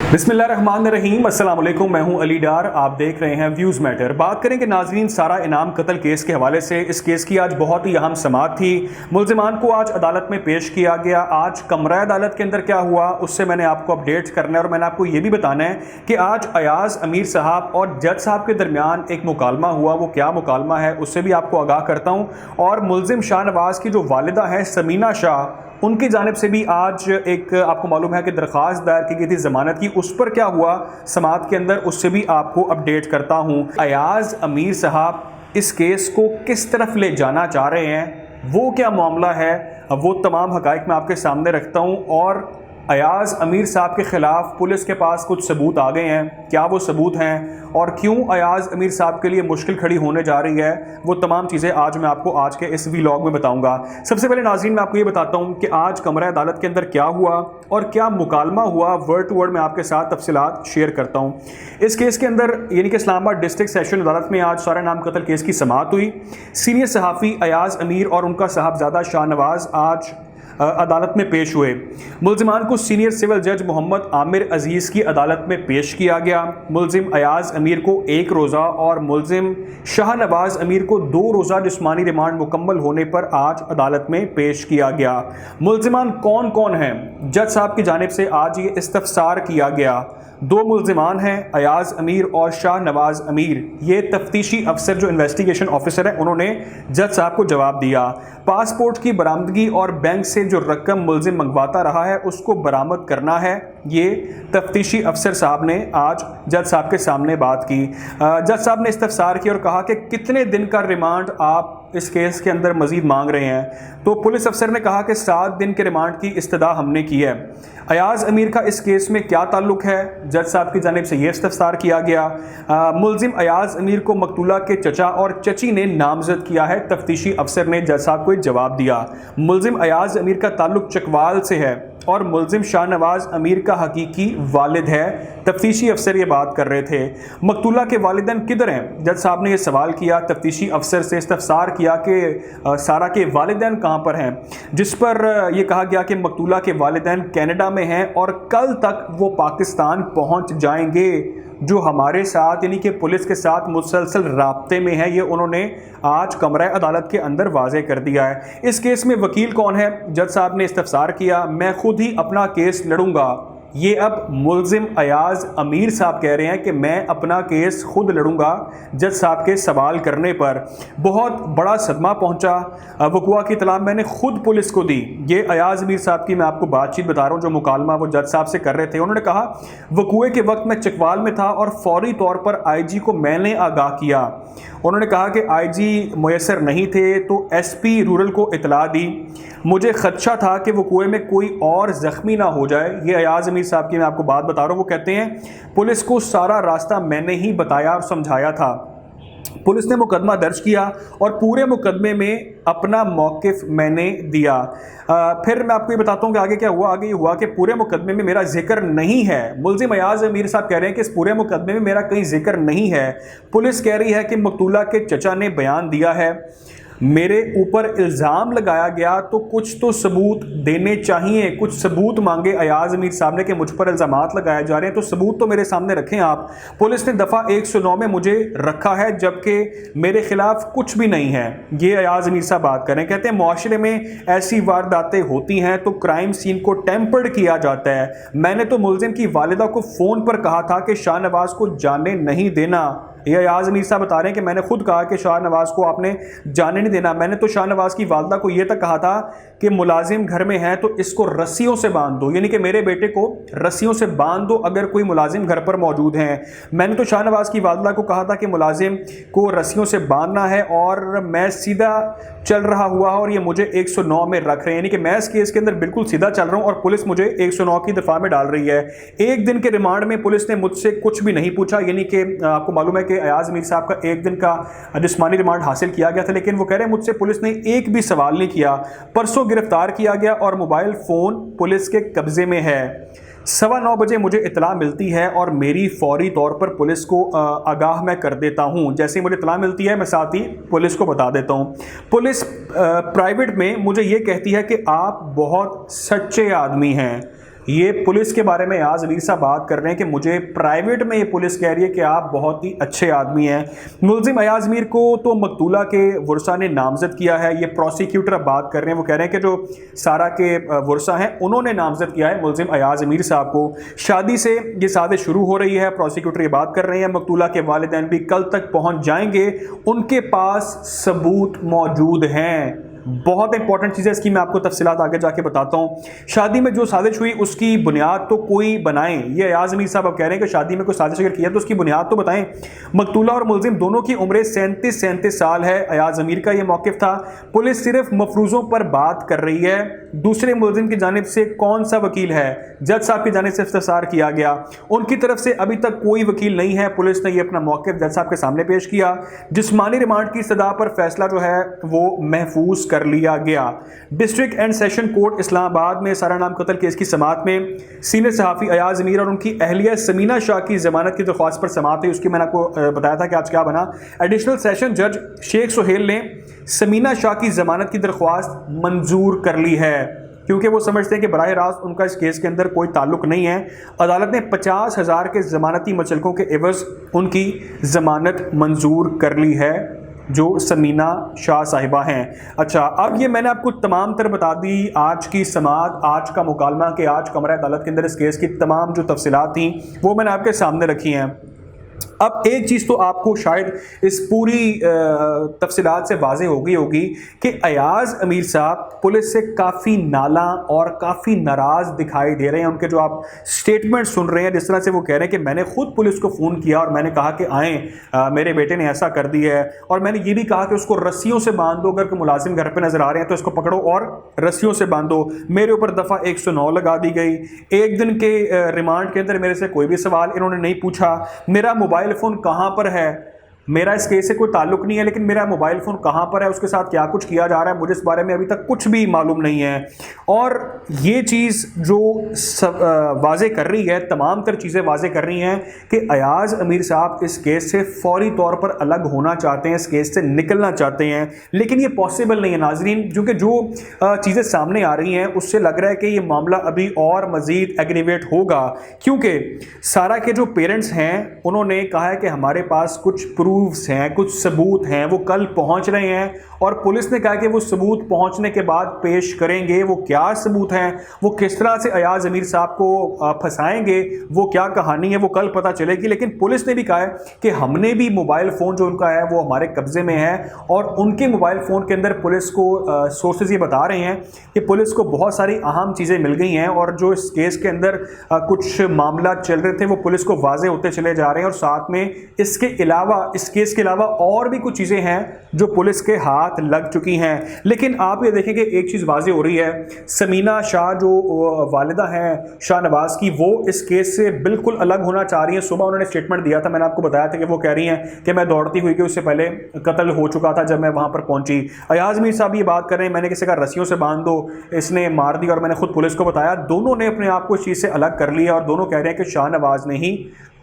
बिस्मिल्लाहिर्रहमानिर्रहीम, अस्सलाम वालेकुम। मैं हूं अली डार, आप देख रहे हैं व्यूज़ मैटर। बात करेंगे नाजरीन सारा इनाम कत्ल केस के हवाले से। इस केस की आज बहुत ही अहम समाअत थी। मुल्जिमान को आज अदालत में पेश किया गया। आज कमरा अदालत के अंदर क्या हुआ उससे मैंने आपको अपडेट्स करना है और मैंने आपको ये भी बताना है कि आज अयाज अमीर साहब और जज साहब के दरमियान एक मुकालमा हुआ। वो क्या मुकालमा है उससे भी आपको आगाह करता हूँ। और मुल्जिम शाहनवाज की जो वालिदा है समीना शाह, उनकी जानिब से भी आज एक आपको मालूम है कि दरख्वास्त दायर की गई थी ज़मानत की। उस पर क्या हुआ समाअत के अंदर उससे भी आपको अपडेट करता हूँ। अयाज अमीर साहब इस केस को किस तरफ ले जाना चाह रहे हैं, वो क्या मामला है, वो तमाम हक़ाइक़ मैं आपके सामने रखता हूँ। और अयाज अमीर साहब के ख़िलाफ़ पुलिस के पास कुछ सबूत आ गए हैं, क्या वो सबूत हैं और क्यों अयाज अमीर साहब के लिए मुश्किल खड़ी होने जा रही है, वो तमाम चीज़ें आज मैं आपको आज के इस व्लॉग में बताऊंगा। सबसे पहले नाज़रीन मैं आपको ये बताता हूँ कि आज कमरा अदालत के अंदर क्या हुआ और क्या मुकालमा हुआ। वर्ड टू वर्ड मैं आपके साथ तफसीलात शेयर करता हूँ। इस केस के अंदर यानी कि इस्लामाबाद डिस्ट्रिक्ट सेशन अदालत में आज सारा नाम कत्ल केस की समाअत हुई। सीनियर सहाफ़ी अयाज अमीर और उनका साहबजादा शाहनवाज आज अदालत में पेश हुए। मुल्जिमान को सीनियर सिविल जज मोहम्मद आमिर अजीज़ की अदालत में पेश किया गया। मुल्जिम अयाज अमीर को 1 रोज़ा और मुल्जिम शाहनवाज अमीर को 2 रोज़ा जिस्मानी रिमांड मुकम्मल होने पर आज अदालत में पेश किया गया। मुल्जिमान कौन कौन हैं, जज साहब की जानिब से आज ये इस्तफसार किया गया। 2 मुल्जिमान हैं, अयाज अमीर और शाहनवाज अमीर। ये तफ्तीशी अफसर जो इन्वेस्टिगेशन ऑफिसर है उन्होंने जज साहब को जवाब दिया। पासपोर्ट की बरामदगी और बैंक से जो रकम मुल्जिम मंगवाता रहा है उसको बरामद करना है, ये तफ्तीशी अफसर साहब ने आज जज साहब के सामने बात की। जज साहब ने इस्तफसार किया और कहा कि कितने दिन का रिमांड आप इस केस के अंदर मजीद मांग रहे हैं। तो पुलिस अफसर ने कहा कि 7 दिन के रिमांड की इस्तदा हमने की है। अयाज अमीर का इस केस में क्या ताल्लुक है, जज साहब की जानिब से यह इस्तफसार किया गया। मुल्जिम अयाज अमीर को मकतूला के चचा और चची ने नामजद किया है। तफ्तीशी अफसर ने जज साहब को जवाब दिया। मुल्जिम अयाज अमीर का ताल्लुक चकवाल से है और मुल्जिम शाहनवाज अमीर का हकीकी वालिद है। तफ्तीशी अफसर ये बात कर रहे थे। मकतूला के वालिदैन किधर हैं, जज साहब ने यह सवाल किया। तफ्तीशी अफसर से इस्तफसार किया कि सारा के वालिदैन कहाँ पर हैं, जिस पर यह कहा गया कि मकतूला के वालिदैन कनाडा में हैं और कल तक वो पाकिस्तान पहुँच जाएंगे। जो हमारे साथ यानी कि पुलिस के साथ मुसलसल राब्ते में है, ये उन्होंने आज कमरा अदालत के अंदर वाजे कर दिया है। इस केस में वकील कौन है, जज साहब ने इस्तफसार किया, मैं खुद ही अपना केस लड़ूंगा। ये अब मुल्जिम अयाज अमीर साहब कह रहे हैं कि मैं अपना केस खुद लड़ूंगा जज साहब के सवाल करने पर। बहुत बड़ा सदमा पहुंचा। वकुआ की इतला मैंने खुद पुलिस को दी। ये अयाज अमीर साहब की मैं आपको बातचीत बता रहा हूँ जो मुकालमा वो जज साहब से कर रहे थे। उन्होंने कहा वकुए के वक्त मैं चकवाल में था और फौरी तौर पर IG को मैंने आगाह किया। उन्होंने कहा कि IG मुयसर नहीं थे तो SP रूरल को इतला दी। मुझे खदशा था कि वो कुएं में कोई और ज़ख्मी ना हो जाए। ये अयाज अमीर साहब की मैं आपको बात बता रहा हूँ। वो कहते हैं पुलिस को सारा रास्ता मैंने ही बताया और समझाया था। पुलिस ने मुकदमा दर्ज किया और पूरे मुकदमे में अपना मौक़िफ़ मैंने दिया। फिर मैं आपको ये बताता हूँ कि आगे क्या हुआ। आगे ये हुआ कि पूरे मुकदमे में मेरा जिक्र नहीं है। मुल्जिम अयाज अमीर साहब कह रहे हैं कि इस पूरे मुकदमे में मेरा कहीं जिक्र नहीं है। पुलिस कह रही है कि मकतूला के चचा ने बयान दिया है, मेरे ऊपर इल्ज़ाम लगाया गया तो कुछ तो सबूत देने चाहिए। कुछ सबूत मांगे अयाज अमीर साहब ने कि मुझ पर इल्ज़ामात लगाए जा रहे हैं, तो सबूत तो मेरे सामने रखें आप। पुलिस ने दफ़ा 109 में मुझे रखा है जबकि मेरे खिलाफ कुछ भी नहीं है। ये अयाज अमीर साहब बात करें। कहते हैं मुआशरे में ऐसी वारदातें होती हैं तो क्राइम सीन को टेम्पर्ड किया जाता है। मैंने तो मुल्जिम की वालिदा को फ़ोन पर कहा था कि शाहनवाज को जाने नहीं देना। ये अयाज अमीर साहब बता रहे हैं कि मैंने खुद कहा कि शाहनवाज को आपने जाने नहीं देना। मैंने तो शाहनवाज की वालदा को यह तक कहा था कि मुलाजिम घर में है तो इसको रस्सियों से बांध दो, यानी कि मेरे बेटे को रस्सियों से बांध दो अगर कोई मुलाजिम घर पर मौजूद हैं। मैंने तो शाहनवाज की वालदा को कहा था कि मुलाजिम को रस्सियों से बांधना है और मैं सीधा चल रहा हुआ और ये मुझे 109 में रख रहे हैं, यानी कि मैं इस केस के अंदर बिल्कुल सीधा चल रहा हूँ और पुलिस मुझे 109 की दफ़ा में डाल रही है। 1 दिन के रिमांड में पुलिस ने मुझसे कुछ भी नहीं पूछा, यानी कि आपको मालूम है कि अयाज अमीर साहब का 1 दिन का जिस्मानी रिमांड हासिल किया गया था, लेकिन वो कह रहे हैं मुझसे पुलिस ने एक भी सवाल नहीं किया। परसों गिरफ्तार किया गया और मोबाइल फ़ोन पुलिस के कब्जे में है। 9:15 बजे मुझे इतला मिलती है और मेरी फौरी तौर पर पुलिस को आगाह मैं कर देता हूँ। जैसे ही मुझे इतला मिलती है मैं साथ ही पुलिस को बता देता हूँ। पुलिस प्राइवेट में मुझे ये कहती है कि आप बहुत सच्चे आदमी हैं, ये पुलिस के बारे में अयाज अमीर साहब बात कर रहे हैं कि मुझे प्राइवेट में ये पुलिस कह रही है कि आप बहुत ही अच्छे आदमी हैं। मुलजिम अयाज अमीर को तो मकतूला के वर्सा ने नामजद किया है। ये प्रोसिक्यूटर अब बात कर रहे हैं, वो कह रहे हैं कि जो सारा के वर्सा हैं उन्होंने नामजद किया है मुलजिम अयाज अमीर साहब को। शादी से ये साजिश शुरू हो रही है, प्रोसिक्यूटर ये बात कर रहे हैं। मकतूला के वालिदैन भी कल तक पहुंच जाएंगे, उनके पास सबूत मौजूद हैं। बहुत इंपॉर्टेंट चीज़ है, इसकी मैं आपको तफसीलात आगे जाके बताता हूँ। शादी में जो साजिश हुई उसकी बुनियाद तो कोई बनाएं, ये अयाज अमीर साहब अब कह रहे हैं कि शादी में कोई साजिश अगर किया तो उसकी बुनियाद तो बताएं। मकतूला और मुलजिम दोनों की उम्र 37 साल है। अयाज अमीर का ये मौक़िफ़ था। पुलिस सिर्फ मफरूज़ों पर बात कर रही है। दूसरे मुलजिम की जानिब से कौन सा वकील है, जज साहब की जानिब से इफ्तिसार किया गया, उनकी तरफ से अभी तक कोई वकील नहीं है। पुलिस ने ये अपना मौक़िफ़ जज साहब के सामने पेश किया। जिस्मानी रिमांड की सदा पर फैसला जो है वो महफूज कर लिया गया। District and session court Islamabad में सारा नाम कत्ल केस की समाअत में सीनियर सहाफ़ी अयाज अमीर और उनकी अहलिया समीना शाह की जमानत की दरख्वास्त पर समाअत हुई। उसकी मैंने आपको बताया था कि आज क्या बना। एडिशनल सेशन जज शेख सुहेल ने समीना शाह की जमानत की दरख्वास्त मंजूर कर ली है, क्योंकि वो समझते हैं कि बराह रास्त उनका इस केस के अंदर कोई ताल्लुक नहीं है। अदालत ने 50,000 के ज़मानती मचलकों के एवज़ उनकी ज़मानत मंजूर कर ली है, जो समीना शाह साहिबा हैं। अच्छा, अब ये मैंने आपको तमाम तर बता दी आज की समाअत, आज का मुकालमा, कि आज कमरा अदालत के अंदर इस केस की तमाम जो तफसीलात थी वो मैंने आपके सामने रखी हैं। अब एक चीज़ तो आपको शायद इस पूरी तफसीलात से वाज़े हो गई होगी कि अयाज अमीर साहब पुलिस से काफ़ी नाला और काफ़ी नाराज़ दिखाई दे रहे हैं। उनके जो आप स्टेटमेंट सुन रहे हैं, जिस तरह से वो कह रहे हैं कि मैंने खुद पुलिस को फ़ोन किया और मैंने कहा कि आएँ, मेरे बेटे ने ऐसा कर दिया है, और मैंने ये भी कहा कि उसको रस्सियों से बांध दो, अगर कोई मुलाजिम घर पर नज़र आ रहे हैं तो इसको पकड़ो और रस्सियों से बांधो। मेरे ऊपर दफ़ा 109 लगा दी गई। एक दिन के रिमांड के अंदर मेरे से कोई भी सवाल इन्होंने नहीं पूछा। मेरा मोबाइल फ़ोन कहाँ पर है, मेरा इस केस से कोई ताल्लुक नहीं है, लेकिन मेरा मोबाइल फ़ोन कहाँ पर है, उसके साथ क्या कुछ किया जा रहा है, मुझे इस बारे में अभी तक कुछ भी मालूम नहीं है। और ये चीज़ जो वाज़े कर रही है, तमाम तर चीज़ें वाज़े कर रही हैं कि अयाज अमीर साहब इस केस से फौरी तौर पर अलग होना चाहते हैं, इस केस से निकलना चाहते हैं, लेकिन ये पॉसिबल नहीं है नाजरीन, क्योंकि जो चीज़ें सामने आ रही हैं उससे लग रहा है कि ये मामला अभी और मज़ीद एग्रीवेट होगा, क्योंकि सारा के जो पेरेंट्स हैं उन्होंने कहा है कि हमारे पास कुछ प्रूफ्स हैं, कुछ सबूत हैं, वो कल पहुंच रहे हैं, और पुलिस ने कहा कि वो सबूत पहुंचने के बाद पेश करेंगे। वो क्या सबूत हैं, वो किस तरह से अयाज अमीर साहब को फंसाएंगे, वो क्या कहानी है, वो कल पता चलेगी। लेकिन पुलिस ने भी कहा है कि हमने भी मोबाइल फ़ोन जो उनका है वो हमारे कब्जे में है, और उनके मोबाइल फ़ोन के अंदर पुलिस को सोर्सेज ये बता रहे हैं कि पुलिस को बहुत सारी अहम चीज़ें मिल गई हैं, और जो इस केस के अंदर कुछ मामला चल रहे थे वो पुलिस को वाजे होते चले जा रहे हैं। और साथ में इसके अलावा, इस केस के अलावा और भी कुछ चीज़ें हैं जो पुलिस के हाथ लग चुकी हैं। लेकिन आप ये देखें कि एक चीज़ वाज़े हो रही है, समीना शाह जो वालिदा हैं शाहनवाज की, वो इस केस से बिल्कुल अलग होना चाह रही हैं। सुबह उन्होंने स्टेटमेंट दिया था, मैंने आपको बताया था कि वो कह रही हैं कि मैं दौड़ती हुई कि उससे पहले कत्ल हो चुका था जब मैं वहाँ पर पहुँची। अयाज अमीर साहब ये बात कर रहे हैं, मैंने किसी का रस्सियों से बांध दो, इसने मार दी, और मैंने खुद पुलिस को बताया। दोनों ने अपने आप को इस चीज़ से अलग कर लिया, और दोनों कह रहे हैं कि शाहनवाज ने ही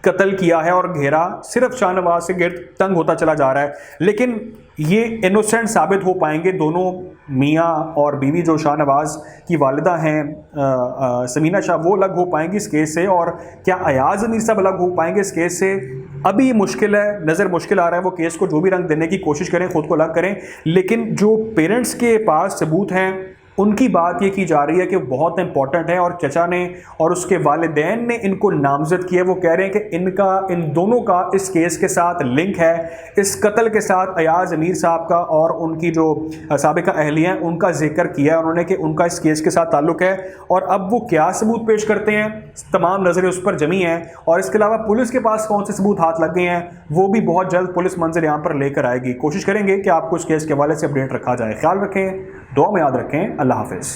कत्ल किया है, और घेरा सिर्फ शाहनवाज से गिर्द तंग होता चला जा रहा है। लेकिन ये इनोसेंट साबित हो पाएंगे दोनों मियाँ और बीवी जो शाहनवाज की वालिदा हैं समीना शाह, वो अलग हो पाएंगी इस केस से, और क्या अयाज अमीर साहब अलग हो पाएंगे इस केस से, अभी मुश्किल है, नज़र मुश्किल आ रहा है। वो केस को जो भी रंग देने की कोशिश करें, खुद को अलग करें, लेकिन जो पेरेंट्स के पास सबूत हैं उनकी बात ये की जा रही है कि बहुत इंपॉर्टेंट है, और चचा ने और उसके वालिदैन ने इनको नामजद किया। वो कह रहे हैं कि इन दोनों का इस केस के साथ लिंक है, इस कत्ल के साथ अयाज अमीर साहब का और उनकी जो साबिका अहलिया हैं उनका जिक्र किया है उन्होंने कि उनका इस केस के साथ ताल्लुक है। और अब वो क्या सबूत पेश करते हैं, तमाम नज़रें उस पर जमी हैं, और इसके अलावा पुलिस के पास कौन से सबूत हाथ लग गए हैं वो भी बहुत जल्द पुलिस मंजिल यहाँ पर लेकर आएगी। कोशिश करेंगे कि आपको इस केस के हवाले से अपडेट रखा जाए। ख्याल रखें, दुआ में याद रखें। अल्लाह हाफिज़।